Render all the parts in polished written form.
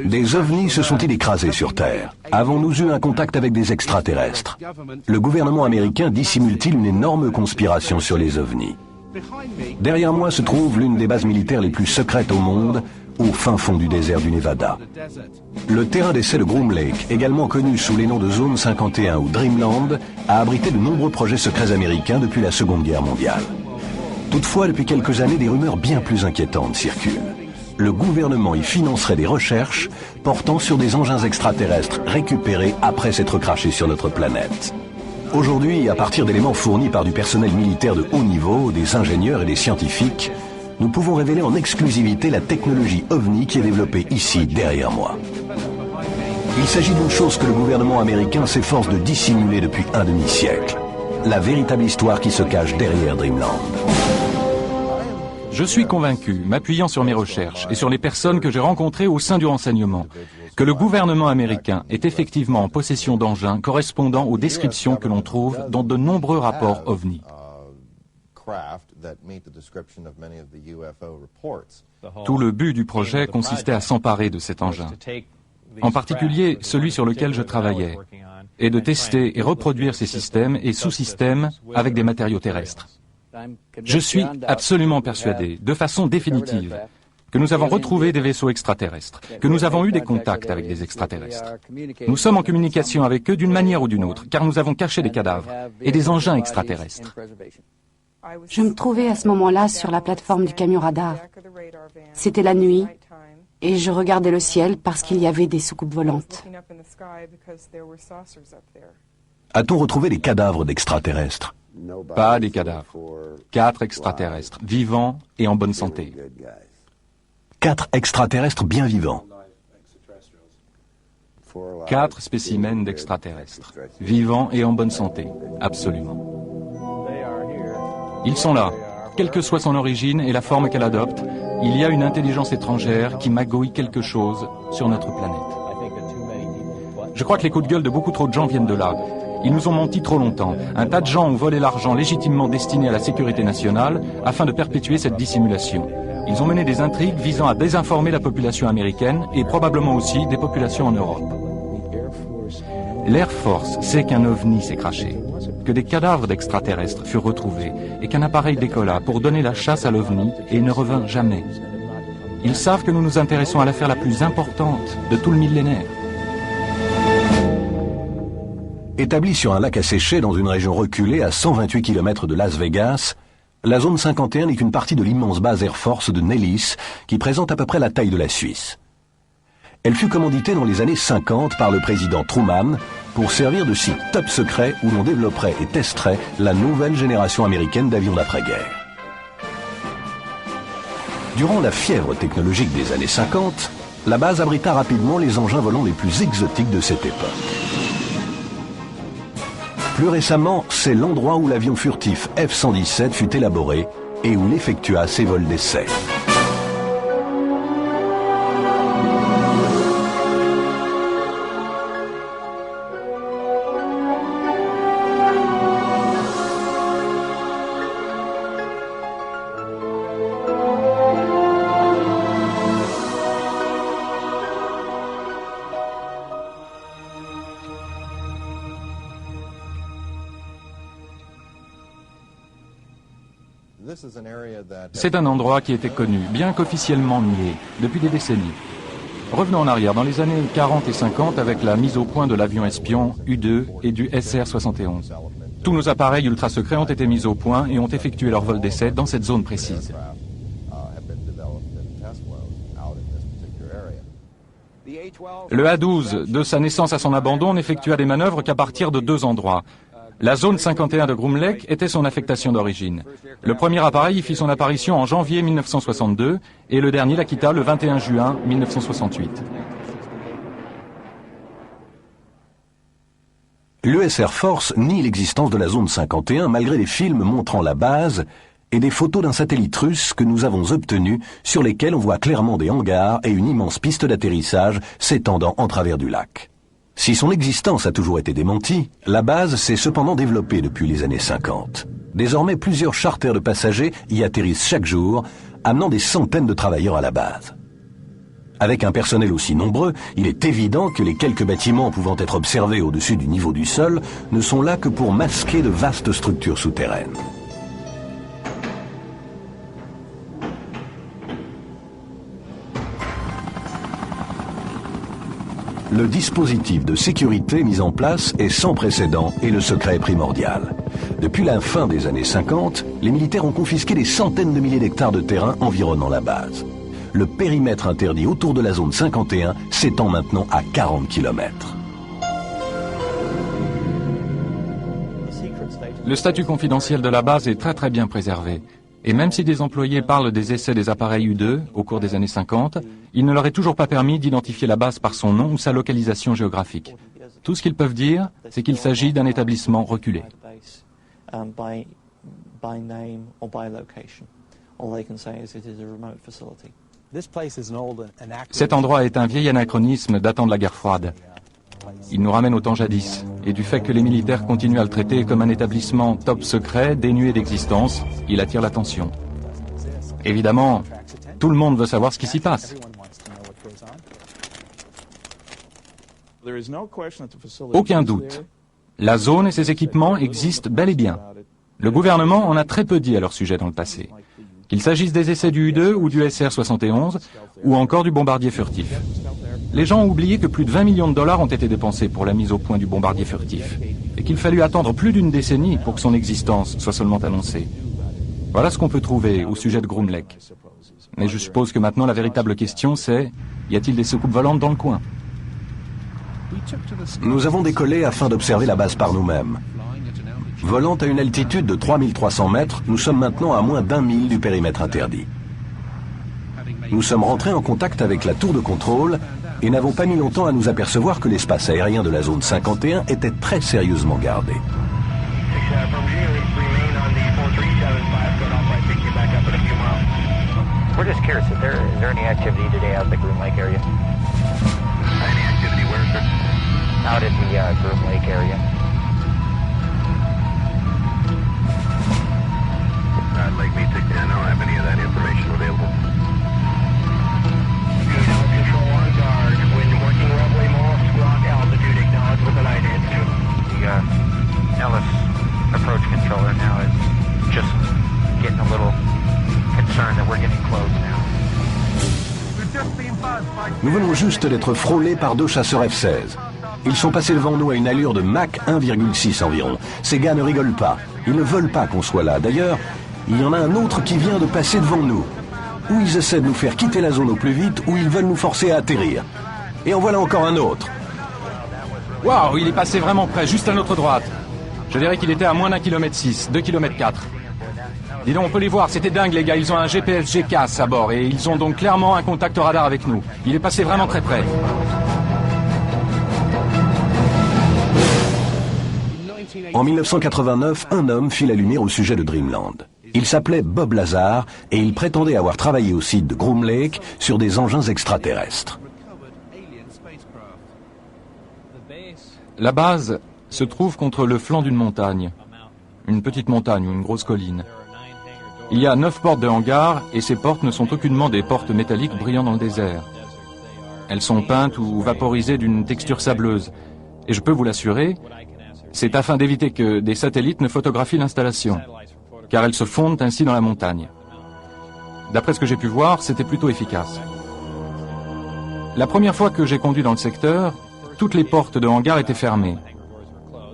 Des ovnis se sont-ils écrasés sur Terre? Avons-nous eu un contact avec des extraterrestres? Le gouvernement américain dissimule-t-il une énorme conspiration sur les ovnis? Derrière moi se trouve l'une des bases militaires les plus secrètes au monde, au fin fond du désert du Nevada. Le terrain d'essai de Groom Lake, également connu sous les noms de Zone 51 ou Dreamland, a abrité de nombreux projets secrets américains depuis la Seconde Guerre mondiale. Toutefois, depuis quelques années, des rumeurs bien plus inquiétantes circulent. Le gouvernement y financerait des recherches portant sur des engins extraterrestres récupérés après s'être crachés sur notre planète. Aujourd'hui, à partir d'éléments fournis par du personnel militaire de haut niveau, des ingénieurs et des scientifiques, nous pouvons révéler en exclusivité la technologie OVNI qui est développée ici, derrière moi. Il s'agit d'une chose que le gouvernement américain s'efforce de dissimuler depuis un demi-siècle. La véritable histoire qui se cache derrière Dreamland. Je suis convaincu, m'appuyant sur mes recherches et sur les personnes que j'ai rencontrées au sein du renseignement, que le gouvernement américain est effectivement en possession d'engins correspondant aux descriptions que l'on trouve dans de nombreux rapports OVNI. Tout le but du projet consistait à s'emparer de cet engin, en particulier celui sur lequel je travaillais, et de tester et reproduire ces systèmes et sous-systèmes avec des matériaux terrestres. Je suis absolument persuadé, de façon définitive, que nous avons retrouvé des vaisseaux extraterrestres, que nous avons eu des contacts avec des extraterrestres. Nous sommes en communication avec eux d'une manière ou d'une autre, car nous avons caché des cadavres et des engins extraterrestres. Je me trouvais à ce moment-là sur la plateforme du camion radar. C'était la nuit et je regardais le ciel parce qu'il y avait des soucoupes volantes. A-t-on retrouvé des cadavres d'extraterrestres? Pas des cadavres. 4 extraterrestres, vivants et en bonne santé. 4 extraterrestres bien vivants. 4 spécimens d'extraterrestres, vivants et en bonne santé, absolument. Ils sont là. Quelle que soit son origine et la forme qu'elle adopte, il y a une intelligence étrangère qui magouille quelque chose sur notre planète. Je crois que les coups de gueule de beaucoup trop de gens viennent de là. Ils nous ont menti trop longtemps. Un tas de gens ont volé l'argent légitimement destiné à la sécurité nationale afin de perpétuer cette dissimulation. Ils ont mené des intrigues visant à désinformer la population américaine et probablement aussi des populations en Europe. L'Air Force sait qu'un ovni s'est craché, que des cadavres d'extraterrestres furent retrouvés et qu'un appareil décolla pour donner la chasse à l'ovni et ne revint jamais. Ils savent que nous nous intéressons à l'affaire la plus importante de tout le millénaire. Établie sur un lac asséché dans une région reculée à 128 km de Las Vegas, la zone 51 n'est qu'une partie de l'immense base Air Force de Nellis qui présente à peu près la taille de la Suisse. Elle fut commanditée dans les années 50 par le président Truman pour servir de site top secret où l'on développerait et testerait la nouvelle génération américaine d'avions d'après-guerre. Durant la fièvre technologique des années 50, la base abrita rapidement les engins volants les plus exotiques de cette époque. Plus récemment, c'est l'endroit où l'avion furtif F-117 fut élaboré et où il effectua ses vols d'essai. C'est un endroit qui était connu, bien qu'officiellement nié, depuis des décennies. Revenons en arrière, dans les années 40 et 50, avec la mise au point de l'avion espion U-2 et du SR-71. Tous nos appareils ultra secrets ont été mis au point et ont effectué leur vol d'essai dans cette zone précise. Le A-12, de sa naissance à son abandon, n'effectua des manœuvres qu'à partir de 2 endroits. La zone 51 de Groom Lake était son affectation d'origine. Le premier appareil y fit son apparition en janvier 1962 et le dernier la quitta le 21 juin 1968. L'US Air Force nie l'existence de la zone 51 malgré des films montrant la base et des photos d'un satellite russe que nous avons obtenu sur lesquels on voit clairement des hangars et une immense piste d'atterrissage s'étendant en travers du lac. Si son existence a toujours été démentie, la base s'est cependant développée depuis les années 50. Désormais, plusieurs charters de passagers y atterrissent chaque jour, amenant des centaines de travailleurs à la base. Avec un personnel aussi nombreux, il est évident que les quelques bâtiments pouvant être observés au-dessus du niveau du sol ne sont là que pour masquer de vastes structures souterraines. Le dispositif de sécurité mis en place est sans précédent et le secret est primordial. Depuis la fin des années 50, les militaires ont confisqué des centaines de milliers d'hectares de terrain environnant la base. Le périmètre interdit autour de la zone 51 s'étend maintenant à 40 km. Le statut confidentiel de la base est très bien préservé. Et même si des employés parlent des essais des appareils U-2 au cours des années 50, il ne leur est toujours pas permis d'identifier la base par son nom ou sa localisation géographique. Tout ce qu'ils peuvent dire, c'est qu'il s'agit d'un établissement reculé. Cet endroit est un vieil anachronisme datant de la guerre froide. Il nous ramène au temps jadis, et du fait que les militaires continuent à le traiter comme un établissement top secret, dénué d'existence, il attire l'attention. Évidemment, tout le monde veut savoir ce qui s'y passe. Aucun doute. La zone et ses équipements existent bel et bien. Le gouvernement en a très peu dit à leur sujet dans le passé. Qu'il s'agisse des essais du U-2 ou du SR-71, ou encore du bombardier furtif. Les gens ont oublié que plus de 20 millions de dollars ont été dépensés pour la mise au point du bombardier furtif, et qu'il fallut attendre plus d'une décennie pour que son existence soit seulement annoncée. Voilà ce qu'on peut trouver au sujet de Groom Lake. Mais je suppose que maintenant la véritable question c'est, y a-t-il des soucoupes volantes dans le coin? Nous avons décollé afin d'observer la base par nous-mêmes. Volant à une altitude de 3300 mètres, nous sommes maintenant à moins d'1 mille du périmètre interdit. Nous sommes rentrés en contact avec la tour de contrôle et n'avons pas mis longtemps à nous apercevoir que l'espace aérien de la zone 51 était très sérieusement gardé. We're just curious, is there any activity today out at the Groom Lake area? Any activity where, sir? Out at the Groom Lake area. Lake Mead 69, I don't have any of that information available. Control on guard. When working runway mall, squawk altitude, acknowledge with an identity. The Ellis approach controller now is just getting a little concerned that we're getting close now. Nous venons juste d'être frôlés par 2 chasseurs F-16. Ils sont passés devant nous à une allure de Mach 1,6 environ. Ces gars ne rigolent pas. Ils ne veulent pas qu'on soit là. D'ailleurs, il y en a un autre qui vient de passer devant nous. Ou ils essaient de nous faire quitter la zone au plus vite, ou ils veulent nous forcer à atterrir. Et en voilà encore un autre. Waouh, il est passé vraiment près, juste à notre droite. Je dirais qu'il était à moins d'1,6 km, 2,4 km. Dis donc, on peut les voir, c'était dingue les gars, ils ont un GPS GCAS à bord et ils ont donc clairement un contact radar avec nous. Il est passé vraiment très près. En 1989, un homme fit la lumière au sujet de Dreamland. Il s'appelait Bob Lazar et il prétendait avoir travaillé au site de Groom Lake sur des engins extraterrestres. La base se trouve contre le flanc d'une montagne. Une petite montagne ou une grosse colline. Il y a 9 portes de hangar et ces portes ne sont aucunement des portes métalliques brillant dans le désert. Elles sont peintes ou vaporisées d'une texture sableuse. Et je peux vous l'assurer, c'est afin d'éviter que des satellites ne photographient l'installation, car elles se fondent ainsi dans la montagne. D'après ce que j'ai pu voir, c'était plutôt efficace. La première fois que j'ai conduit dans le secteur, toutes les portes de hangar étaient fermées.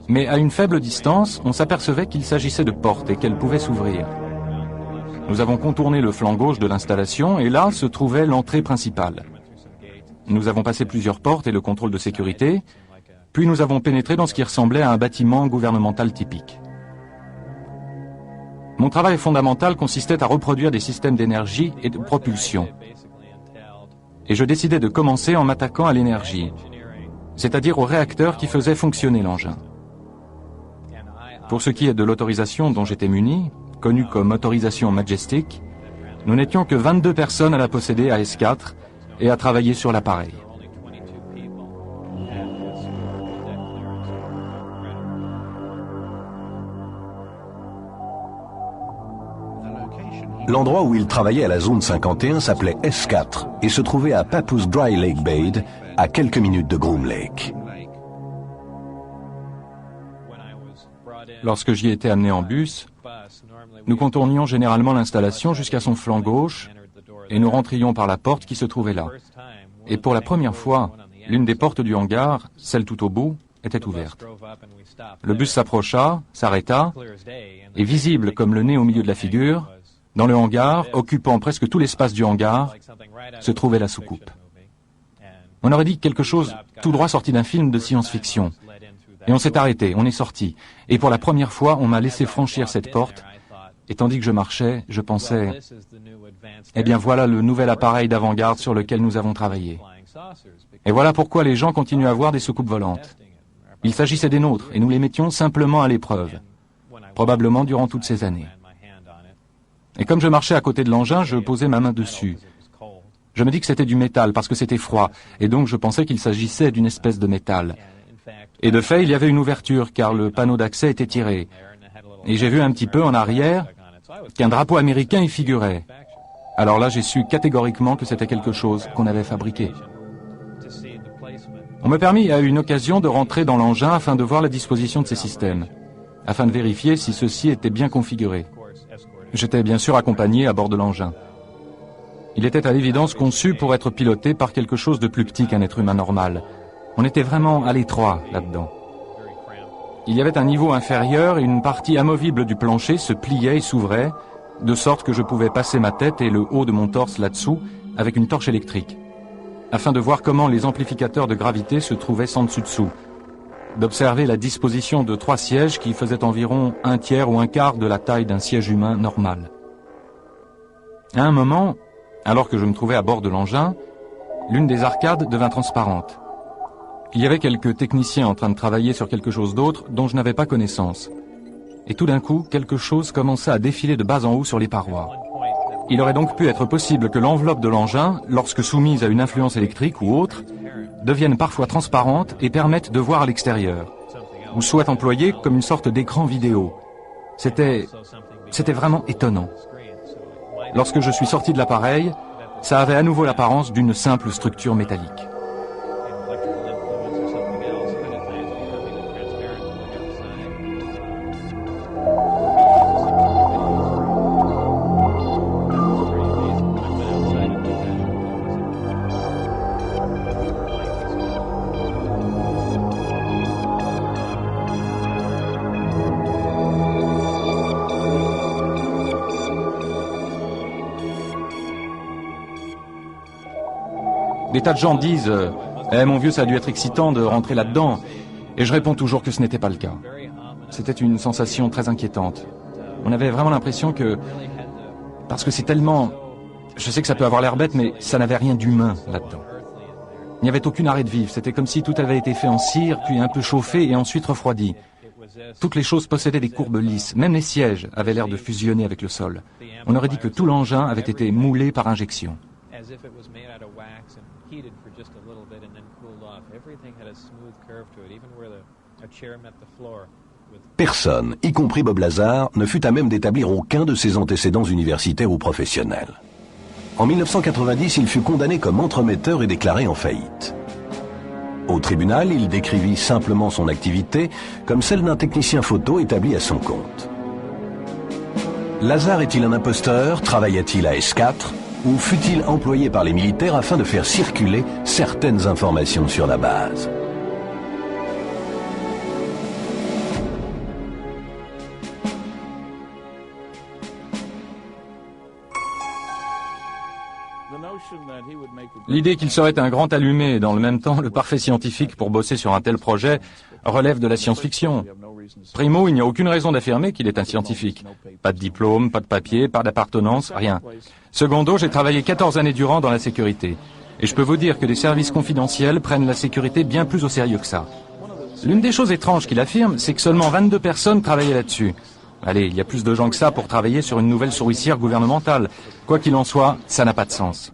Mais à une faible distance, on s'apercevait qu'il s'agissait de portes et qu'elles pouvaient s'ouvrir. Nous avons contourné le flanc gauche de l'installation et là se trouvait l'entrée principale. Nous avons passé plusieurs portes et le contrôle de sécurité, puis nous avons pénétré dans ce qui ressemblait à un bâtiment gouvernemental typique. Mon travail fondamental consistait à reproduire des systèmes d'énergie et de propulsion. Et je décidai de commencer en m'attaquant à l'énergie, c'est-à-dire au réacteur qui faisait fonctionner l'engin. Pour ce qui est de l'autorisation dont j'étais muni, connue comme autorisation Majestic, nous n'étions que 22 personnes à la posséder à S4 et à travailler sur l'appareil. L'endroit où il travaillait à la zone 51 s'appelait S4 et se trouvait à Papoose Dry Lake Bade, à quelques minutes de Groom Lake. Lorsque j'y étais amené en bus, nous contournions généralement l'installation jusqu'à son flanc gauche et nous rentrions par la porte qui se trouvait là. Et pour la première fois, l'une des portes du hangar, celle tout au bout, était ouverte. Le bus s'approcha, s'arrêta, et visible comme le nez au milieu de la figure, dans le hangar, occupant presque tout l'espace du hangar, se trouvait la soucoupe. On aurait dit quelque chose tout droit sorti d'un film de science-fiction. Et on s'est arrêté, on est sorti. Et pour la première fois, on m'a laissé franchir cette porte. Et tandis que je marchais, je pensais, eh bien voilà le nouvel appareil d'avant-garde sur lequel nous avons travaillé. Et voilà pourquoi les gens continuent à voir des soucoupes volantes. Il s'agissait des nôtres, et nous les mettions simplement à l'épreuve, probablement durant toutes ces années. Et comme je marchais à côté de l'engin, je posais ma main dessus. Je me dis que c'était du métal parce que c'était froid, et donc je pensais qu'il s'agissait d'une espèce de métal. Et de fait, il y avait une ouverture, car le panneau d'accès était tiré. Et j'ai vu un petit peu en arrière qu'un drapeau américain y figurait. Alors là, j'ai su catégoriquement que c'était quelque chose qu'on avait fabriqué. On me permit à une occasion de rentrer dans l'engin afin de voir la disposition de ces systèmes, afin de vérifier si ceux-ci étaient bien configurés. J'étais bien sûr accompagné à bord de l'engin. Il était à l'évidence conçu pour être piloté par quelque chose de plus petit qu'un être humain normal. On était vraiment à l'étroit là-dedans. Il y avait un niveau inférieur et une partie amovible du plancher se pliait et s'ouvrait, de sorte que je pouvais passer ma tête et le haut de mon torse là-dessous avec une torche électrique, afin de voir comment les amplificateurs de gravité se trouvaient sans dessus-dessous, d'observer la disposition de 3 sièges qui faisaient environ 1/3 ou 1/4 de la taille d'un siège humain normal. À un moment, alors que je me trouvais à bord de l'engin, l'une des arcades devint transparente. Il y avait quelques techniciens en train de travailler sur quelque chose d'autre dont je n'avais pas connaissance. Et tout d'un coup, quelque chose commença à défiler de bas en haut sur les parois. Il aurait donc pu être possible que l'enveloppe de l'engin, lorsque soumise à une influence électrique ou autre, devienne parfois transparente et permette de voir à l'extérieur, ou soit employée comme une sorte d'écran vidéo. C'était vraiment étonnant. Lorsque je suis sorti de l'appareil, ça avait à nouveau l'apparence d'une simple structure métallique. Des tas de gens disent « Eh mon vieux, ça a dû être excitant de rentrer là-dedans ». Et je réponds toujours que ce n'était pas le cas. C'était une sensation très inquiétante. On avait vraiment l'impression que... Parce que c'est tellement... Je sais que ça peut avoir l'air bête, mais ça n'avait rien d'humain là-dedans. Il n'y avait aucune arrêt de vivre. C'était comme si tout avait été fait en cire, puis un peu chauffé et ensuite refroidi. Toutes les choses possédaient des courbes lisses. Même les sièges avaient l'air de fusionner avec le sol. On aurait dit que tout l'engin avait été moulé par injection. Personne, y compris Bob Lazar, ne fut à même d'établir aucun de ses antécédents universitaires ou professionnels. En 1990, il fut condamné comme entremetteur et déclaré en faillite. Au tribunal, il décrivit simplement son activité comme celle d'un technicien photo établi à son compte. Lazar est-il un imposteur? Travaillait-il à S4? Ou fut-il employé par les militaires afin de faire circuler certaines informations sur la base? L'idée qu'il serait un grand allumé et dans le même temps le parfait scientifique pour bosser sur un tel projet relève de la science-fiction. Primo, il n'y a aucune raison d'affirmer qu'il est un scientifique. Pas de diplôme, pas de papier, pas d'appartenance, rien. Secondo, j'ai travaillé 14 années durant dans la sécurité. Et je peux vous dire que des services confidentiels prennent la sécurité bien plus au sérieux que ça. L'une des choses étranges qu'il affirme, c'est que seulement 22 personnes travaillaient là-dessus. Allez, il y a plus de gens que ça pour travailler sur une nouvelle souricière gouvernementale. Quoi qu'il en soit, ça n'a pas de sens.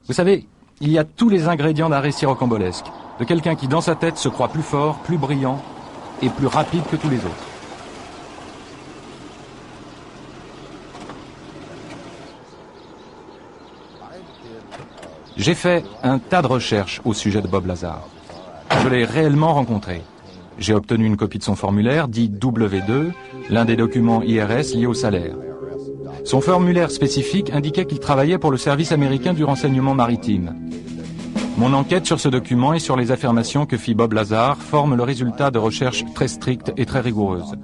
Vous savez, il y a tous les ingrédients d'un récit rocambolesque, de quelqu'un qui dans sa tête se croit plus fort, plus brillant et plus rapide que tous les autres. J'ai fait un tas de recherches au sujet de Bob Lazar. Je l'ai réellement rencontré. J'ai obtenu une copie de son formulaire, dit W2, l'un des documents IRS liés au salaire. Son formulaire spécifique indiquait qu'il travaillait pour le service américain du renseignement maritime. Mon enquête sur ce document et sur les affirmations que fit Bob Lazar forme le résultat de recherches très strictes et très rigoureuses.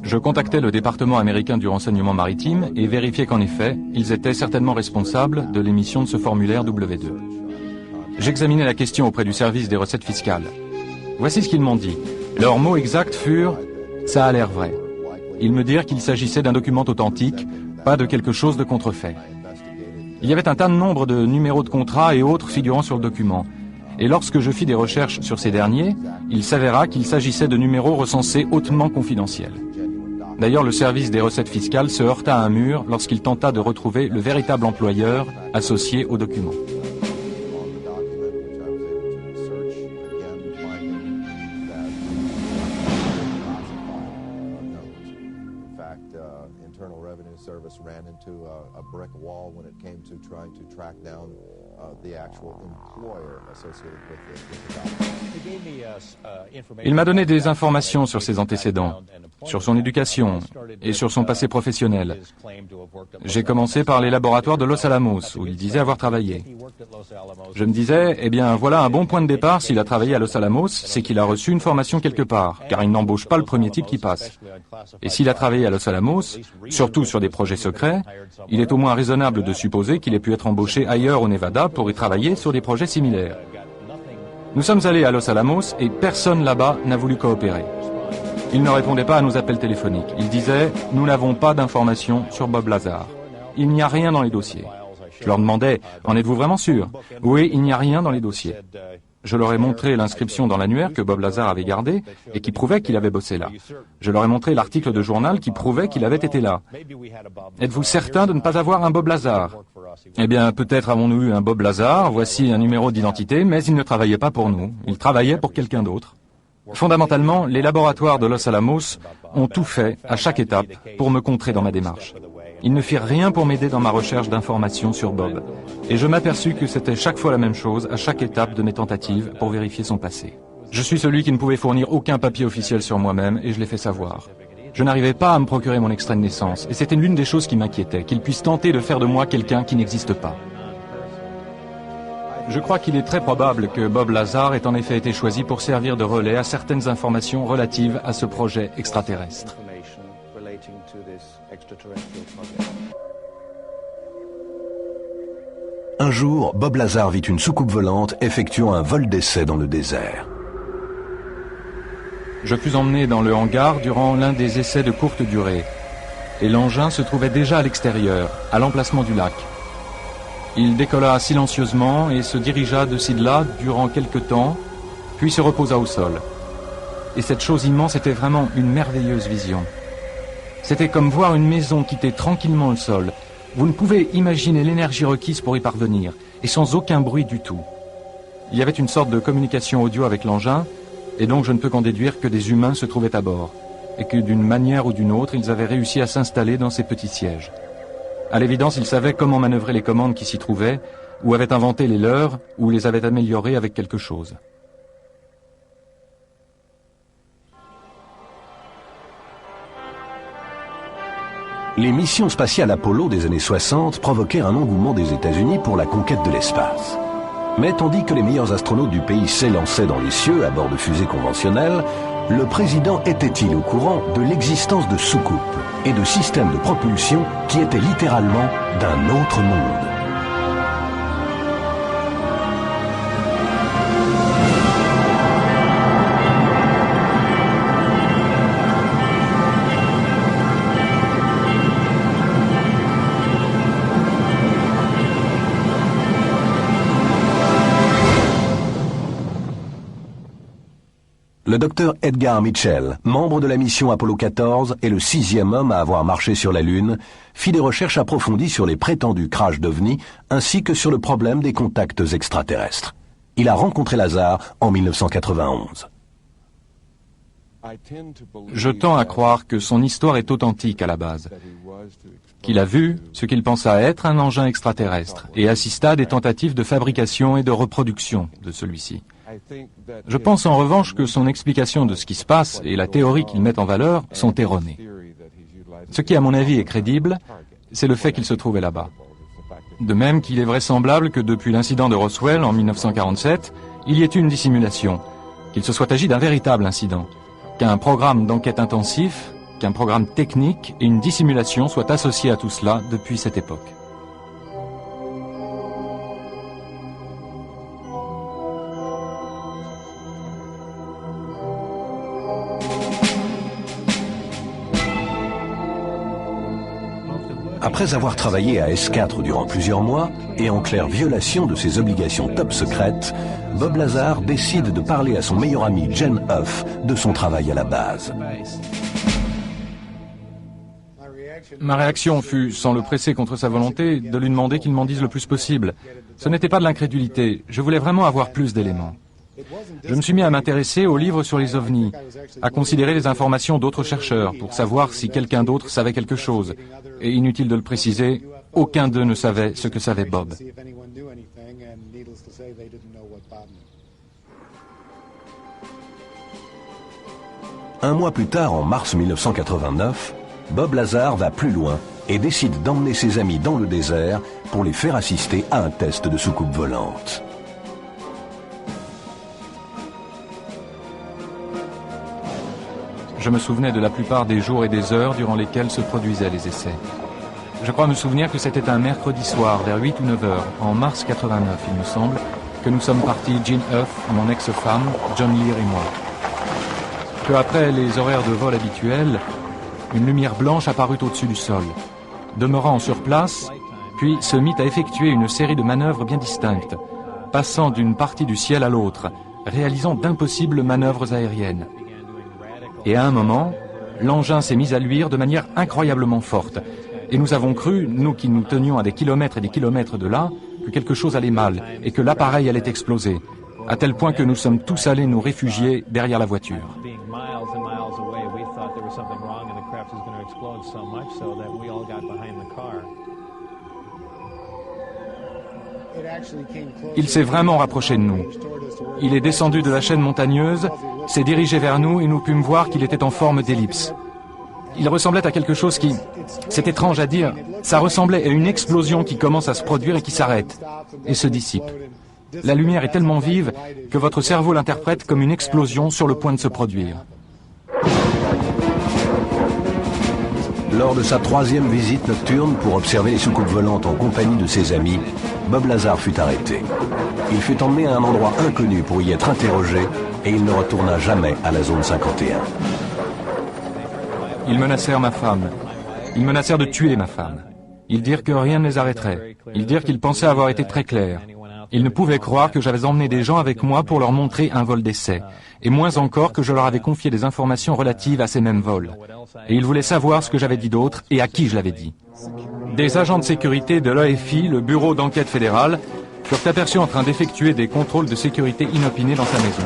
Je contactai le département américain du renseignement maritime et vérifiai qu'en effet, ils étaient certainement responsables de l'émission de ce formulaire W2. J'examinai la question auprès du service des recettes fiscales. Voici ce qu'ils m'ont dit. Leurs mots exacts furent « ça a l'air vrai ». Ils me dirent qu'il s'agissait d'un document authentique, pas de quelque chose de contrefait. Il y avait un tas de nombre de numéros de contrat et autres figurant sur le document. Et lorsque je fis des recherches sur ces derniers, il s'avéra qu'il s'agissait de numéros recensés hautement confidentiels. D'ailleurs, le service des recettes fiscales se heurta à un mur lorsqu'il tenta de retrouver le véritable employeur associé au document. Il m'a donné des informations sur ses antécédents, sur son éducation et sur son passé professionnel. J'ai commencé par les laboratoires de Los Alamos, où il disait avoir travaillé. Je me disais, eh bien voilà un bon point de départ s'il a travaillé à Los Alamos, c'est qu'il a reçu une formation quelque part, car il n'embauche pas le premier type qui passe. Et s'il a travaillé à Los Alamos, surtout sur des projets secrets, il est au moins raisonnable de supposer qu'il ait pu être embauché ailleurs au Nevada pour y travailler sur des projets similaires. Nous sommes allés à Los Alamos et personne là-bas n'a voulu coopérer. Ils ne répondaient pas à nos appels téléphoniques. Ils disaient « Nous n'avons pas d'informations sur Bob Lazar. Il n'y a rien dans les dossiers. » Je leur demandais « En êtes-vous vraiment sûr ?»« Oui, il n'y a rien dans les dossiers. » Je leur ai montré l'inscription dans l'annuaire que Bob Lazar avait gardée et qui prouvait qu'il avait bossé là. Je leur ai montré l'article de journal qui prouvait qu'il avait été là. « Êtes-vous certain de ne pas avoir un Bob Lazar ?»« Eh bien, peut-être avons-nous eu un Bob Lazar, voici un numéro d'identité, mais il ne travaillait pas pour nous. Il travaillait pour quelqu'un d'autre. » Fondamentalement, les laboratoires de Los Alamos ont tout fait, à chaque étape, pour me contrer dans ma démarche. Ils ne firent rien pour m'aider dans ma recherche d'informations sur Bob. Et je m'aperçus que c'était chaque fois la même chose, à chaque étape de mes tentatives pour vérifier son passé. Je suis celui qui ne pouvait fournir aucun papier officiel sur moi-même, et je l'ai fait savoir. Je n'arrivais pas à me procurer mon extrait de naissance, et c'était l'une des choses qui m'inquiétait, qu'ils puissent tenter de faire de moi quelqu'un qui n'existe pas. Je crois qu'il est très probable que Bob Lazar ait en effet été choisi pour servir de relais à certaines informations relatives à ce projet extraterrestre. Un jour, Bob Lazar vit une soucoupe volante effectuant un vol d'essai dans le désert. Je fus emmené dans le hangar durant l'un des essais de courte durée, et l'engin se trouvait déjà à l'extérieur, à l'emplacement du lac. Il décolla silencieusement et se dirigea de ci de là durant quelque temps, puis se reposa au sol. Et cette chose immense était vraiment une merveilleuse vision. C'était comme voir une maison quitter tranquillement le sol. Vous ne pouvez imaginer l'énergie requise pour y parvenir, et sans aucun bruit du tout. Il y avait une sorte de communication audio avec l'engin, et donc je ne peux qu'en déduire que des humains se trouvaient à bord, et que d'une manière ou d'une autre, ils avaient réussi à s'installer dans ces petits sièges. À l'évidence, ils savaient comment manœuvrer les commandes qui s'y trouvaient, ou avaient inventé les leurs, ou les avaient améliorées avec quelque chose. Les missions spatiales Apollo des années 60 provoquèrent un engouement des États-Unis pour la conquête de l'espace. Mais tandis que les meilleurs astronautes du pays s'élançaient dans les cieux à bord de fusées conventionnelles, le président était-il au courant de l'existence de soucoupes et de systèmes de propulsion qui étaient littéralement d'un autre monde? Le docteur Edgar Mitchell, membre de la mission Apollo 14 et le 6e homme à avoir marché sur la Lune, fit des recherches approfondies sur les prétendus crashs d'OVNI ainsi que sur le problème des contacts extraterrestres. Il a rencontré Lazar en 1991. Je tends à croire que son histoire est authentique à la base, qu'il a vu ce qu'il pensa être un engin extraterrestre et assista à des tentatives de fabrication et de reproduction de celui-ci. Je pense en revanche que son explication de ce qui se passe et la théorie qu'il met en valeur sont erronées. Ce qui, à mon avis, est crédible, c'est le fait qu'il se trouvait là-bas. De même qu'il est vraisemblable que depuis l'incident de Roswell en 1947, il y ait eu une dissimulation, qu'il se soit agi d'un véritable incident, qu'un programme d'enquête intensif, qu'un programme technique et une dissimulation soient associés à tout cela depuis cette époque. Après avoir travaillé à S4 durant plusieurs mois, et en claire violation de ses obligations top secrètes, Bob Lazar décide de parler à son meilleur ami Jen Huff de son travail à la base. Ma réaction fut, sans le presser contre sa volonté, de lui demander qu'il m'en dise le plus possible. Ce n'était pas de l'incrédulité, je voulais vraiment avoir plus d'éléments. Je me suis mis à m'intéresser aux livres sur les ovnis, à considérer les informations d'autres chercheurs pour savoir si quelqu'un d'autre savait quelque chose. Et inutile de le préciser, aucun d'eux ne savait ce que savait Bob. Un mois plus tard, en mars 1989, Bob Lazar va plus loin et décide d'emmener ses amis dans le désert pour les faire assister à un test de soucoupe volante. Je me souvenais de la plupart des jours et des heures durant lesquels se produisaient les essais. Je crois me souvenir que c'était un mercredi soir, vers 8 ou 9 heures, en mars 89, il me semble, que nous sommes partis, Jen Huff, mon ex-femme, John Lear et moi. Peu après les horaires de vol habituels, une lumière blanche apparut au-dessus du sol. Demeurant sur place, puis se mit à effectuer une série de manœuvres bien distinctes, passant d'une partie du ciel à l'autre, réalisant d'impossibles manœuvres aériennes. Et à un moment, l'engin s'est mis à luire de manière incroyablement forte. Et nous avons cru, nous qui nous tenions à des kilomètres et des kilomètres de là, que quelque chose allait mal et que l'appareil allait exploser, à tel point que nous sommes tous allés nous réfugier derrière la voiture. Il s'est vraiment rapproché de nous. Il est descendu de la chaîne montagneuse, s'est dirigé vers nous et nous pûmes voir qu'il était en forme d'ellipse. Il ressemblait à quelque chose qui... C'est étrange à dire, ça ressemblait à une explosion qui commence à se produire et qui s'arrête, et se dissipe. La lumière est tellement vive que votre cerveau l'interprète comme une explosion sur le point de se produire. Lors de sa troisième visite nocturne pour observer les soucoupes volantes en compagnie de ses amis, Bob Lazar fut arrêté. Il fut emmené à un endroit inconnu pour y être interrogé et il ne retourna jamais à la zone 51. Ils menacèrent ma femme. Ils menacèrent de tuer ma femme. Ils dirent que rien ne les arrêterait. Ils dirent qu'ils pensaient avoir été très clairs. Ils ne pouvaient croire que j'avais emmené des gens avec moi pour leur montrer un vol d'essai, et moins encore que je leur avais confié des informations relatives à ces mêmes vols. Et ils voulaient savoir ce que j'avais dit d'autre et à qui je l'avais dit. Des agents de sécurité de l'AFI, le bureau d'enquête fédérale, furent aperçus en train d'effectuer des contrôles de sécurité inopinés dans sa maison.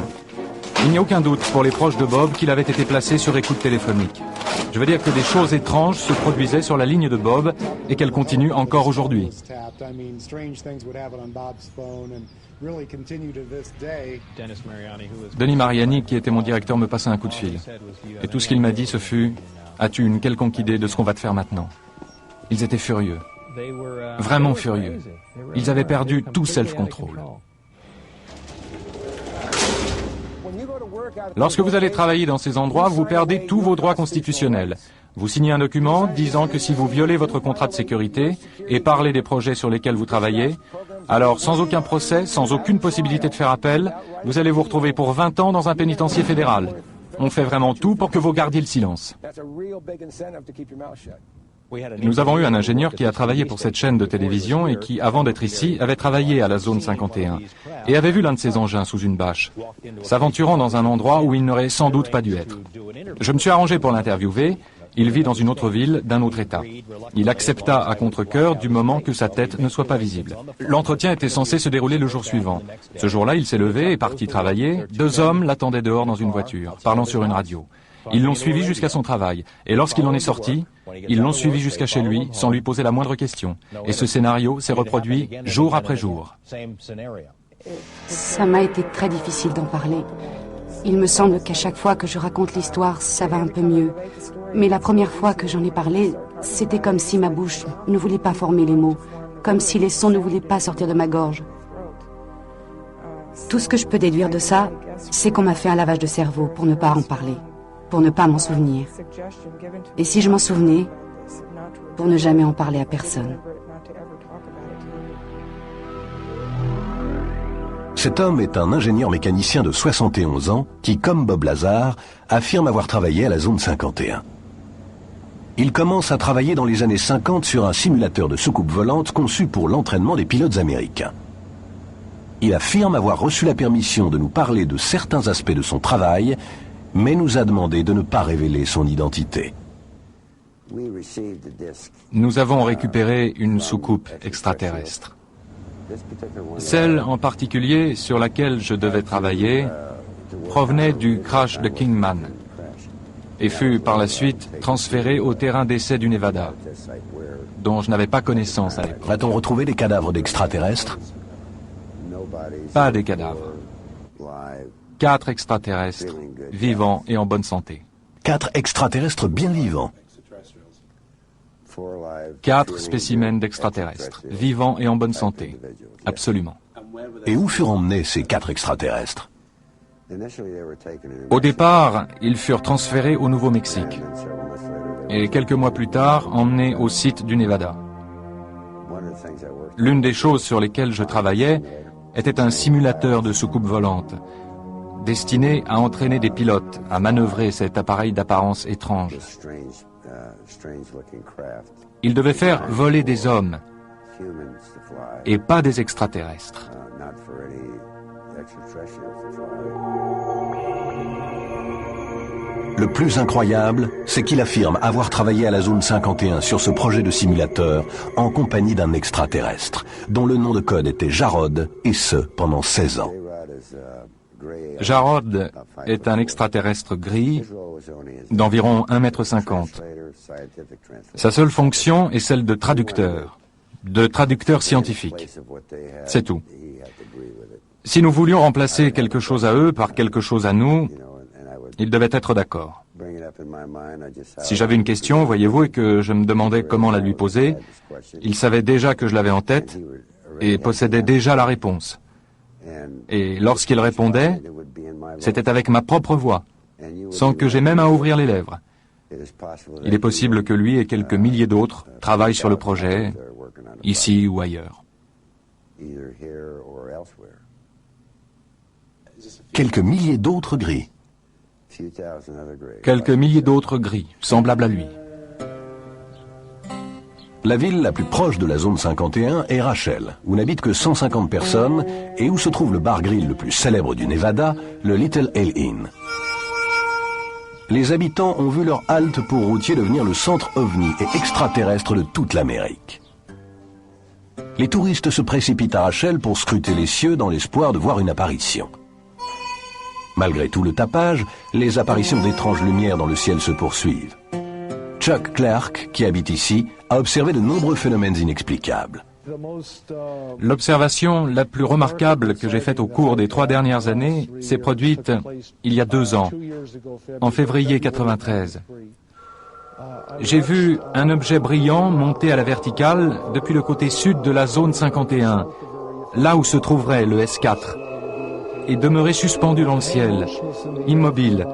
Il n'y a aucun doute pour les proches de Bob qu'il avait été placé sur écoute téléphonique. Je veux dire que des choses étranges se produisaient sur la ligne de Bob et qu'elles continuent encore aujourd'hui. Denis Mariani, qui était mon directeur, me passa un coup de fil. Et tout ce qu'il m'a dit, ce fut « As-tu une quelconque idée de ce qu'on va te faire maintenant ?» Ils étaient furieux. Vraiment furieux. Ils avaient perdu tout self-control. Lorsque vous allez travailler dans ces endroits, vous perdez tous vos droits constitutionnels. Vous signez un document disant que si vous violez votre contrat de sécurité et parlez des projets sur lesquels vous travaillez, alors sans aucun procès, sans aucune possibilité de faire appel, vous allez vous retrouver pour 20 ans dans un pénitencier fédéral. On fait vraiment tout pour que vous gardiez le silence. Nous avons eu un ingénieur qui a travaillé pour cette chaîne de télévision et qui, avant d'être ici, avait travaillé à la zone 51 et avait vu l'un de ces engins sous une bâche, s'aventurant dans un endroit où il n'aurait sans doute pas dû être. Je me suis arrangé pour l'interviewer Il vit dans une autre ville, d'un autre État. Il accepta à contre-cœur du moment que sa tête ne soit pas visible. L'entretien était censé se dérouler le jour suivant. Ce jour-là, il s'est levé et parti travailler. 2 hommes l'attendaient dehors dans une voiture, parlant sur une radio. Ils l'ont suivi jusqu'à son travail. Et lorsqu'il en est sorti, ils l'ont suivi jusqu'à chez lui, sans lui poser la moindre question. Et ce scénario s'est reproduit jour après jour. Ça m'a été très difficile d'en parler. Il me semble qu'à chaque fois que je raconte l'histoire, ça va un peu mieux. Mais la première fois que j'en ai parlé, c'était comme si ma bouche ne voulait pas former les mots, comme si les sons ne voulaient pas sortir de ma gorge. Tout ce que je peux déduire de ça, c'est qu'on m'a fait un lavage de cerveau pour ne pas en parler, pour ne pas m'en souvenir. Et si je m'en souvenais, pour ne jamais en parler à personne. Cet homme est un ingénieur mécanicien de 71 ans qui, comme Bob Lazar, affirme avoir travaillé à la zone 51. Il commence à travailler dans les années 50 sur un simulateur de soucoupe volante conçu pour l'entraînement des pilotes américains. Il affirme avoir reçu la permission de nous parler de certains aspects de son travail, mais nous a demandé de ne pas révéler son identité. Nous avons récupéré une soucoupe extraterrestre. Celle en particulier sur laquelle je devais travailler provenait du crash de Kingman et fut par la suite transférée au terrain d'essai du Nevada, dont je n'avais pas connaissance à l'époque. Va-t-on retrouver des cadavres d'extraterrestres? Pas des cadavres. 4 extraterrestres, vivants et en bonne santé. 4 extraterrestres bien vivants. 4 spécimens d'extraterrestres, vivants et en bonne santé. Absolument. Et où furent emmenés ces 4 extraterrestres? Au départ, ils furent transférés au Nouveau-Mexique et quelques mois plus tard, emmenés au site du Nevada. L'une des choses sur lesquelles je travaillais était un simulateur de soucoupe volante, destiné à entraîner des pilotes à manœuvrer cet appareil d'apparence étrange. Il devait faire voler des hommes et pas des extraterrestres. Le plus incroyable, c'est qu'il affirme avoir travaillé à la zone 51 sur ce projet de simulateur en compagnie d'un extraterrestre, dont le nom de code était Jarod, et ce, pendant 16 ans. Jarod est un extraterrestre gris d'environ 1,50 m. Sa seule fonction est celle de traducteur scientifique. C'est tout. Si nous voulions remplacer quelque chose à eux par quelque chose à nous, ils devaient être d'accord. Si j'avais une question, voyez-vous, et que je me demandais comment la lui poser, il savait déjà que je l'avais en tête et possédait déjà la réponse. Et lorsqu'il répondait, c'était avec ma propre voix, sans que j'aie même à ouvrir les lèvres. Il est possible que lui et quelques milliers d'autres travaillent sur le projet, ici ou ailleurs. Quelques milliers d'autres gris. Quelques milliers d'autres gris, semblables à lui. La ville la plus proche de la zone 51 est Rachel, où n'habitent que 150 personnes et où se trouve le bar-grill le plus célèbre du Nevada, le Little Ale Inn. Les habitants ont vu leur halte pour routier devenir le centre ovni et extraterrestre de toute l'Amérique. Les touristes se précipitent à Rachel pour scruter les cieux dans l'espoir de voir une apparition. Malgré tout le tapage, les apparitions d'étranges lumières dans le ciel se poursuivent. Chuck Clark, qui habite ici, a observé de nombreux phénomènes inexplicables. L'observation la plus remarquable que j'ai faite au cours des 3 dernières années s'est produite il y a 2 ans, en février 93. J'ai vu un objet brillant monter à la verticale depuis le côté sud de la zone 51, là où se trouverait le S4, et demeurer suspendu dans le ciel, immobile,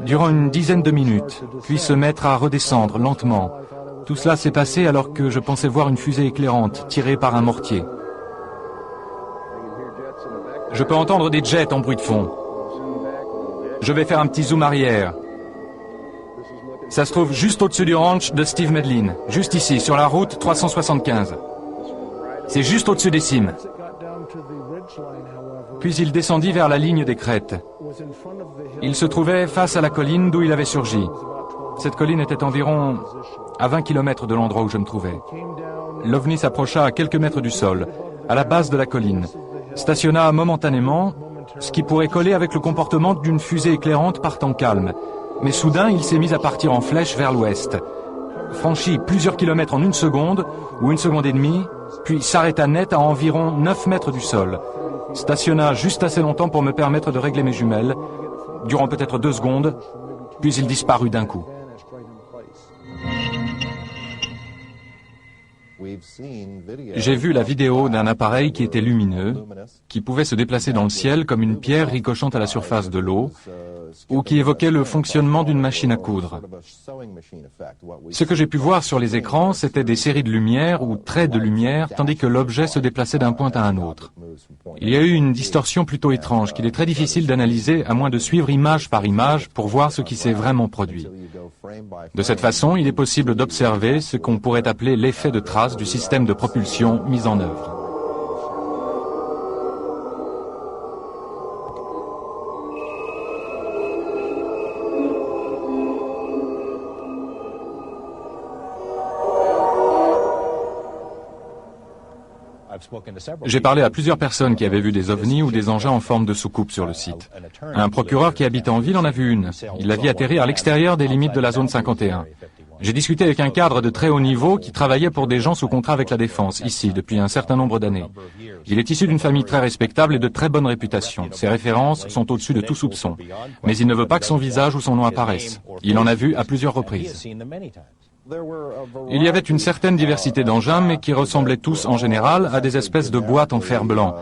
durant une dizaine de minutes, puis se mettre à redescendre lentement. Tout cela s'est passé alors que je pensais voir une fusée éclairante tirée par un mortier. Je peux entendre des jets en bruit de fond. Je vais faire un petit zoom arrière. Ça se trouve juste au-dessus du ranch de Steve Medlin, juste ici, sur la route 375. C'est juste au-dessus des cimes. puis il descendit vers la ligne des crêtes. Il se trouvait face à la colline d'où il avait surgi. Cette colline était environ à 20 km de l'endroit où je me trouvais. L'OVNI s'approcha à quelques mètres du sol, à la base de la colline, stationna momentanément, ce qui pourrait coller avec le comportement d'une fusée éclairante partant calme. Mais soudain, il s'est mis à partir en flèche vers l'ouest, franchit plusieurs kilomètres en 1 seconde, ou 1 seconde et demie, puis s'arrêta net à environ 9 mètres du sol. Stationna juste assez longtemps pour me permettre de régler mes jumelles, durant peut-être 2 secondes, puis il disparut d'un coup. J'ai vu la vidéo d'un appareil qui était lumineux, qui pouvait se déplacer dans le ciel comme une pierre ricochant à la surface de l'eau, ou qui évoquait le fonctionnement d'une machine à coudre. Ce que j'ai pu voir sur les écrans, c'était des séries de lumière ou traits de lumière, tandis que l'objet se déplaçait d'un point à un autre. Il y a eu une distorsion plutôt étrange qu'il est très difficile d'analyser à moins de suivre image par image pour voir ce qui s'est vraiment produit. De cette façon, il est possible d'observer ce qu'on pourrait appeler l'effet de trace du système de propulsion mis en œuvre. J'ai parlé à plusieurs personnes qui avaient vu des ovnis ou des engins en forme de soucoupe sur le site. Un procureur qui habite en ville en a vu une. Il l'a vit atterrir à l'extérieur des limites de la zone 51. J'ai discuté avec un cadre de très haut niveau qui travaillait pour des gens sous contrat avec la Défense, ici, depuis un certain nombre d'années. Il est issu d'une famille très respectable et de très bonne réputation. Ses références sont au-dessus de tout soupçon. Mais il ne veut pas que son visage ou son nom apparaissent. Il en a vu à plusieurs reprises. Il y avait une certaine diversité d'engins, mais qui ressemblaient tous en général à des espèces de boîtes en fer blanc.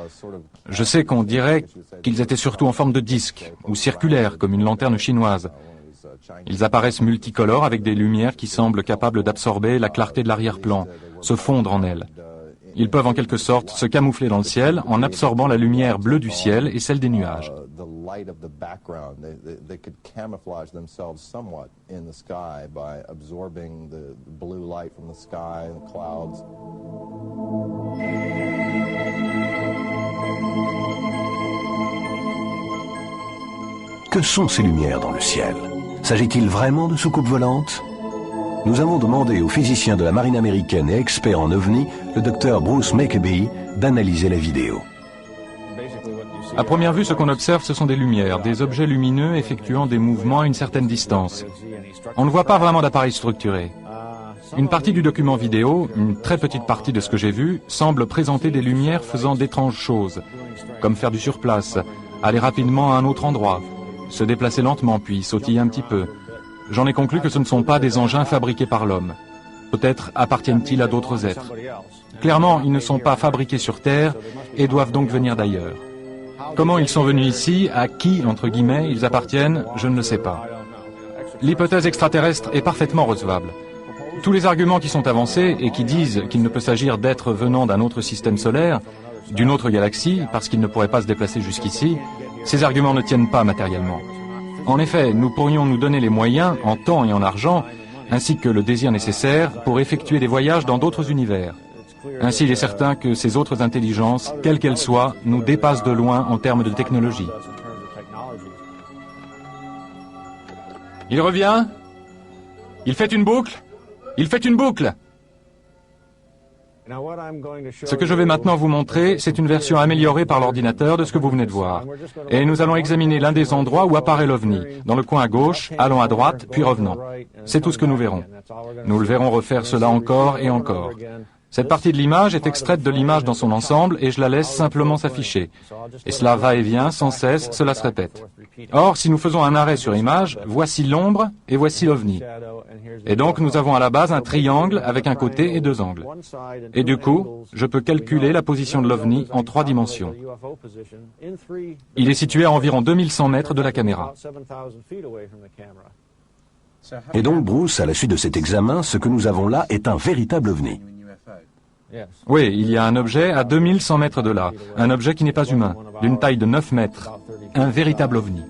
Je sais qu'on dirait qu'ils étaient surtout en forme de disque, ou circulaires, comme une lanterne chinoise. Ils apparaissent multicolores avec des lumières qui semblent capables d'absorber la clarté de l'arrière-plan, se fondre en elle. Ils peuvent en quelque sorte se camoufler dans le ciel en absorbant la lumière bleue du ciel et celle des nuages. Que sont ces lumières dans le ciel? S'agit-il vraiment de soucoupes volantes? Nous avons demandé au physicien de la marine américaine et expert en ovni, le docteur Bruce Maccabee, d'analyser la vidéo. À première vue, ce qu'on observe, ce sont des lumières, des objets lumineux effectuant des mouvements à une certaine distance. On ne voit pas vraiment d'appareil structuré. Une partie du document vidéo, une très petite partie de ce que j'ai vu, semble présenter des lumières faisant d'étranges choses, comme faire du surplace, aller rapidement à un autre endroit, se déplacer lentement puis sautiller un petit peu. J'en ai conclu que ce ne sont pas des engins fabriqués par l'homme. Peut-être appartiennent-ils à d'autres êtres. Clairement, ils ne sont pas fabriqués sur Terre et doivent donc venir d'ailleurs. Comment ils sont venus ici, à qui, entre guillemets, ils appartiennent, je ne le sais pas. L'hypothèse extraterrestre est parfaitement recevable. Tous les arguments qui sont avancés et qui disent qu'il ne peut s'agir d'êtres venant d'un autre système solaire, d'une autre galaxie, parce qu'ils ne pourraient pas se déplacer jusqu'ici, ces arguments ne tiennent pas matériellement. En effet, nous pourrions nous donner les moyens, en temps et en argent, ainsi que le désir nécessaire pour effectuer des voyages dans d'autres univers. Ainsi, il est certain que ces autres intelligences, quelles qu'elles soient, nous dépassent de loin en termes de technologie. Il revient. Il fait une boucle. Il fait une boucle. Ce que je vais maintenant vous montrer, c'est une version améliorée par l'ordinateur de ce que vous venez de voir. Et nous allons examiner l'un des endroits où apparaît l'OVNI, dans le coin à gauche, allons à droite, puis revenons. C'est tout ce que nous verrons. Nous le verrons refaire cela encore et encore. Cette partie de l'image est extraite de l'image dans son ensemble et je la laisse simplement s'afficher. Et cela va et vient sans cesse, cela se répète. Or, si nous faisons un arrêt sur image, voici l'ombre et voici l'OVNI. Et donc nous avons à la base un triangle avec un côté et 2 angles. Et du coup, je peux calculer la position de l'OVNI en 3 dimensions. Il est situé à environ 2100 mètres de la caméra. Et donc, Bruce, à la suite de cet examen, ce que nous avons là est un véritable ovni. Oui, il y a un objet à 2100 mètres de là, un objet qui n'est pas humain, d'une taille de 9 mètres, un véritable ovni.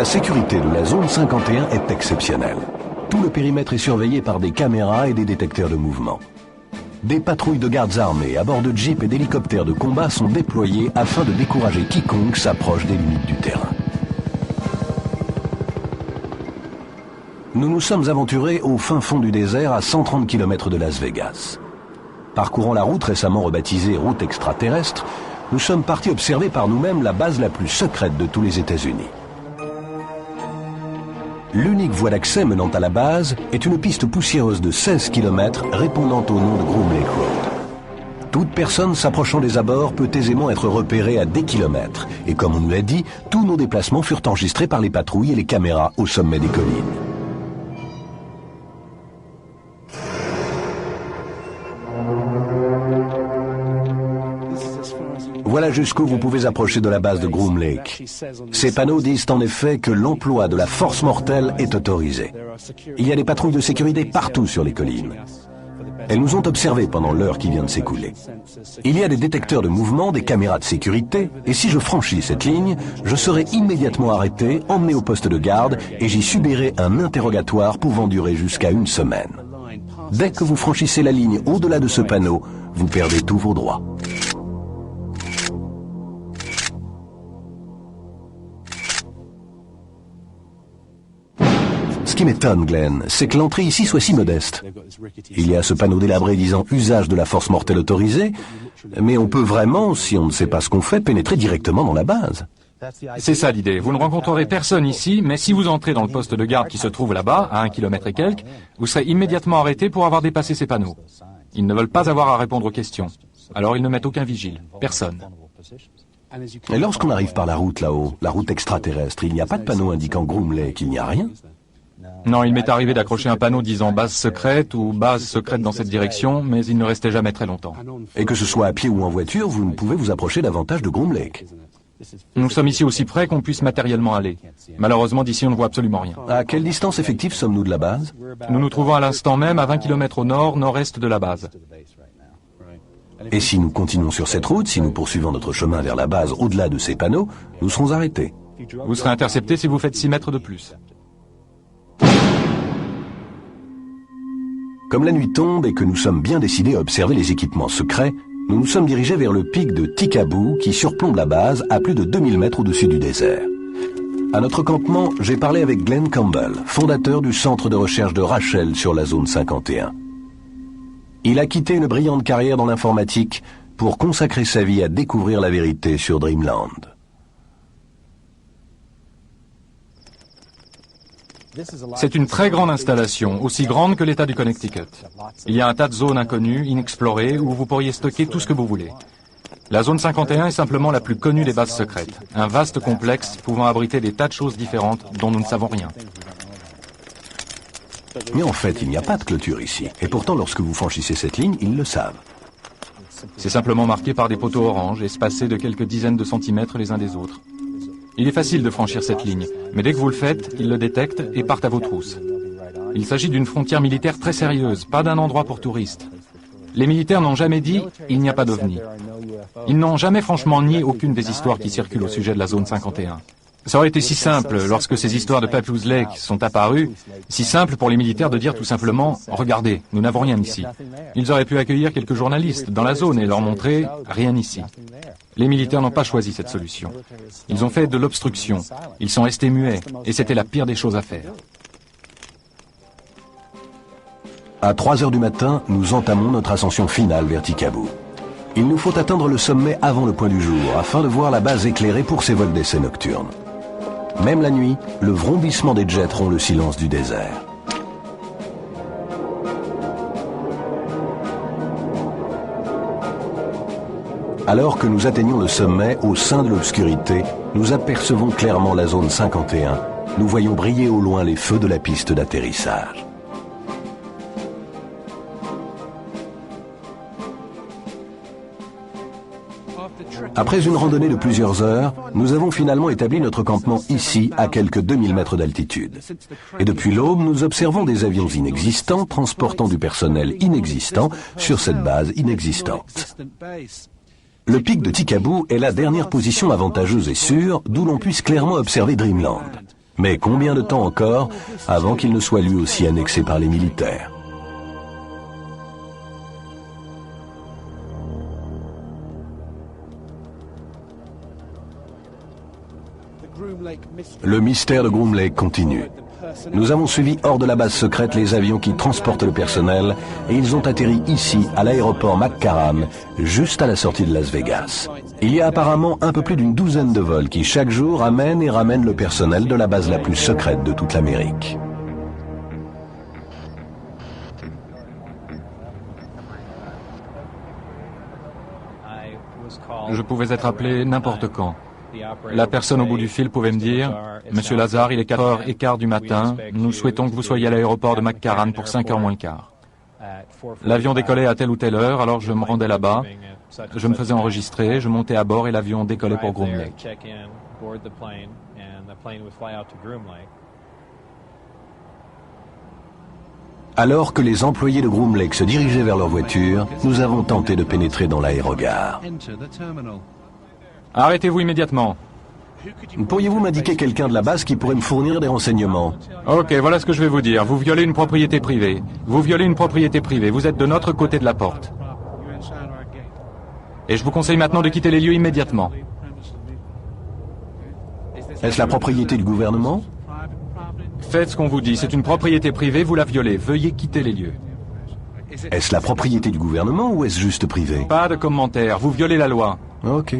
La sécurité de la zone 51 est exceptionnelle. Tout le périmètre est surveillé par des caméras et des détecteurs de mouvement. Des patrouilles de gardes armés à bord de jeeps et d'hélicoptères de combat sont déployés afin de décourager quiconque s'approche des limites du terrain. Nous nous sommes aventurés au fin fond du désert à 130 km de Las Vegas. Parcourant la route récemment rebaptisée route extraterrestre, nous sommes partis observer par nous-mêmes la base la plus secrète de tous les États-Unis. L'unique voie d'accès menant à la base est une piste poussiéreuse de 16 km répondant au nom de Groom Lake Road. Toute personne s'approchant des abords peut aisément être repérée à des kilomètres. Et comme on nous l'a dit, tous nos déplacements furent enregistrés par les patrouilles et les caméras au sommet des collines. Voilà jusqu'où vous pouvez approcher de la base de Groom Lake. Ces panneaux disent en effet que l'emploi de la force mortelle est autorisé. Il y a des patrouilles de sécurité partout sur les collines. Elles nous ont observés pendant l'heure qui vient de s'écouler. Il y a des détecteurs de mouvement, des caméras de sécurité, et si je franchis cette ligne, je serai immédiatement arrêté, emmené au poste de garde, et j'y subirai un interrogatoire pouvant durer jusqu'à 1 semaine. Dès que vous franchissez la ligne au-delà de ce panneau, vous perdez tous vos droits. Ce qui m'étonne, Glenn, c'est que l'entrée ici soit si modeste. Il y a ce panneau délabré disant « Usage de la force mortelle autorisée », mais on peut vraiment, si on ne sait pas ce qu'on fait, pénétrer directement dans la base. C'est ça l'idée. Vous ne rencontrerez personne ici, mais si vous entrez dans le poste de garde qui se trouve là-bas, à 1 km et quelques, vous serez immédiatement arrêté pour avoir dépassé ces panneaux. Ils ne veulent pas avoir à répondre aux questions. Alors ils ne mettent aucun vigile. Personne. Et lorsqu'on arrive par la route là-haut, la route extraterrestre, il n'y a pas de panneau indiquant Groom Lake, il n'y a rien? Non, il m'est arrivé d'accrocher un panneau disant base secrète ou base secrète dans cette direction, mais il ne restait jamais très longtemps. Et que ce soit à pied ou en voiture, vous ne pouvez vous approcher davantage de Groom Lake. Nous sommes ici aussi près qu'on puisse matériellement aller. Malheureusement, d'ici, on ne voit absolument rien. À quelle distance effective sommes-nous de la base? Nous nous trouvons à l'instant même à 20 km au nord-nord-est de la base. Et si nous continuons sur cette route, si nous poursuivons notre chemin vers la base au-delà de ces panneaux, nous serons arrêtés. Vous serez intercepté si vous faites 6 mètres de plus. Comme la nuit tombe et que nous sommes bien décidés à observer les équipements secrets, nous nous sommes dirigés vers le pic de Tikaboo qui surplombe la base à plus de 2000 mètres au-dessus du désert. À notre campement, j'ai parlé avec Glenn Campbell, fondateur du centre de recherche de Rachel sur la zone 51. Il a quitté une brillante carrière dans l'informatique pour consacrer sa vie à découvrir la vérité sur Dreamland. C'est une très grande installation, aussi grande que l'État du Connecticut. Il y a un tas de zones inconnues, inexplorées, où vous pourriez stocker tout ce que vous voulez. La zone 51 est simplement la plus connue des bases secrètes. Un vaste complexe pouvant abriter des tas de choses différentes dont nous ne savons rien. Mais en fait, il n'y a pas de clôture ici. Et pourtant, lorsque vous franchissez cette ligne, ils le savent. C'est simplement marqué par des poteaux oranges, espacés de quelques dizaines de centimètres les uns des autres. Il est facile de franchir cette ligne, mais dès que vous le faites, ils le détectent et partent à vos trousses. Il s'agit d'une frontière militaire très sérieuse, pas d'un endroit pour touristes. Les militaires n'ont jamais dit « il n'y a pas d'OVNI ». Ils n'ont jamais franchement nié aucune des histoires qui circulent au sujet de la zone 51. Ça aurait été si simple, lorsque ces histoires de Papoose Lake sont apparues, si simple pour les militaires de dire tout simplement « regardez, nous n'avons rien ici ». Ils auraient pu accueillir quelques journalistes dans la zone et leur montrer « rien ici ». Les militaires n'ont pas choisi cette solution. Ils ont fait de l'obstruction. Ils sont restés muets, et c'était la pire des choses à faire. À 3 heures du matin, nous entamons notre ascension finale vers Tikaboo. Il nous faut atteindre le sommet avant le point du jour, afin de voir la base éclairée pour ses vols d'essai nocturnes. Même la nuit, le vrombissement des jets rompt le silence du désert. Alors que nous atteignons le sommet, au sein de l'obscurité, nous apercevons clairement la zone 51. Nous voyons briller au loin les feux de la piste d'atterrissage. Après une randonnée de plusieurs heures, nous avons finalement établi notre campement ici, à quelques 2000 mètres d'altitude. Et depuis l'aube, nous observons des avions inexistants transportant du personnel inexistant sur cette base inexistante. Le pic de Tikaboo est la dernière position avantageuse et sûre d'où l'on puisse clairement observer Dreamland. Mais combien de temps encore avant qu'il ne soit lui aussi annexé par les militaires? Le mystère de Groom Lake continue. Nous avons suivi hors de la base secrète les avions qui transportent le personnel et ils ont atterri ici, à l'aéroport McCarran, juste à la sortie de Las Vegas. Il y a apparemment un peu plus d'une douzaine de vols qui chaque jour amènent et ramènent le personnel de la base la plus secrète de toute l'Amérique. Je pouvais être appelé n'importe quand. La personne au bout du fil pouvait me dire « Monsieur Lazar, il est 4h15 du matin, nous souhaitons que vous soyez à l'aéroport de McCarran pour 5h moins le quart. » L'avion décollait à telle ou telle heure, alors je me rendais là-bas, je me faisais enregistrer, je montais à bord et l'avion décollait pour Groom Lake. Alors que les employés de Groom Lake se dirigeaient vers leur voiture, nous avons tenté de pénétrer dans l'aérogare. Arrêtez-vous immédiatement. Pourriez-vous m'indiquer quelqu'un de la base qui pourrait me fournir des renseignements? Ok, voilà ce que je vais vous dire. Vous violez une propriété privée. Vous violez une propriété privée. Vous êtes de notre côté de la porte. Et je vous conseille maintenant de quitter les lieux immédiatement. Est-ce la propriété du gouvernement? Faites ce qu'on vous dit. C'est une propriété privée, vous la violez. Veuillez quitter les lieux. Est-ce la propriété du gouvernement ou est-ce juste privé? Pas de commentaires. Vous violez la loi. Ok.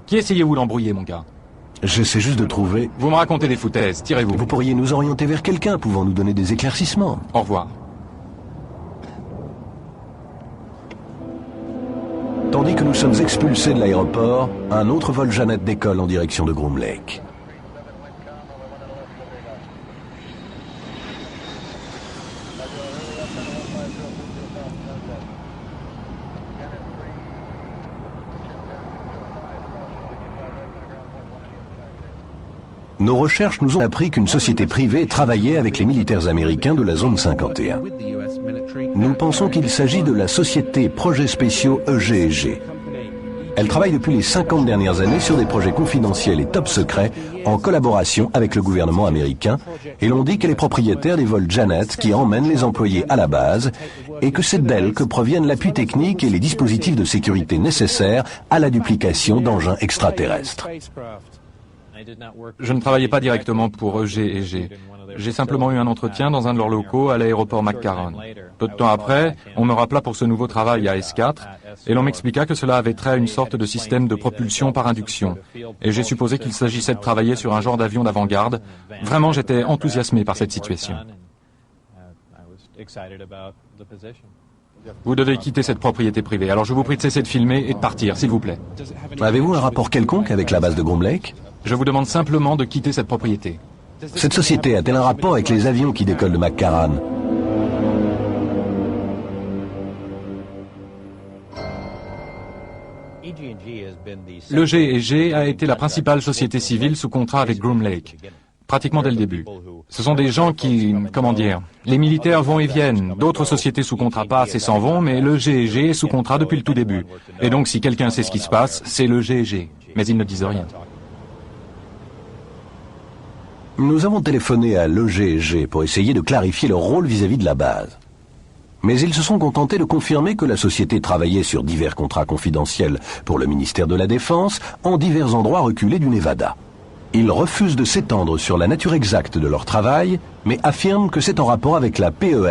Qui essayez-vous d'embrouiller, mon gars? J'essaie juste de trouver... Vous me racontez des foutaises. Tirez-vous. Vous pourriez nous orienter vers quelqu'un pouvant nous donner des éclaircissements. Au revoir. Tandis que nous sommes expulsés de l'aéroport, un autre vol Jeannette décolle en direction de Groom Lake. Nos recherches nous ont appris qu'une société privée travaillait avec les militaires américains de la zone 51. Nous pensons qu'il s'agit de la société Projets Spéciaux EG&G. Elle travaille depuis les 50 dernières années sur des projets confidentiels et top secrets en collaboration avec le gouvernement américain, et l'on dit qu'elle est propriétaire des vols Janet qui emmènent les employés à la base et que c'est d'elle que proviennent l'appui technique et les dispositifs de sécurité nécessaires à la duplication d'engins extraterrestres. Je ne travaillais pas directement pour EG&G. J'ai simplement eu un entretien dans un de leurs locaux à l'aéroport McCarran. Peu de temps après, on me rappela pour ce nouveau travail à S4 et l'on m'expliqua que cela avait trait à une sorte de système de propulsion par induction. Et j'ai supposé qu'il s'agissait de travailler sur un genre d'avion d'avant-garde. Vraiment, j'étais enthousiasmé par cette situation. Vous devez quitter cette propriété privée. Alors je vous prie de cesser de filmer et de partir, s'il vous plaît. Avez-vous un rapport quelconque avec la base de Groom Lake? Je vous demande simplement de quitter cette propriété. Cette société a-t-elle un rapport avec les avions qui décollent de McCarran? Le G&G a été la principale société civile sous contrat avec Groom Lake, pratiquement dès le début. Ce sont des gens qui, comment dire, les militaires vont et viennent, d'autres sociétés sous contrat passent et s'en vont, mais le G&G est sous contrat depuis le tout début. Et donc si quelqu'un sait ce qui se passe, c'est le G&G. Mais ils ne disent rien. Nous avons téléphoné à l'EG&G pour essayer de clarifier leur rôle vis-à-vis de la base. Mais ils se sont contentés de confirmer que la société travaillait sur divers contrats confidentiels pour le ministère de la Défense en divers endroits reculés du Nevada. Ils refusent de s'étendre sur la nature exacte de leur travail, mais affirment que c'est en rapport avec la PEA.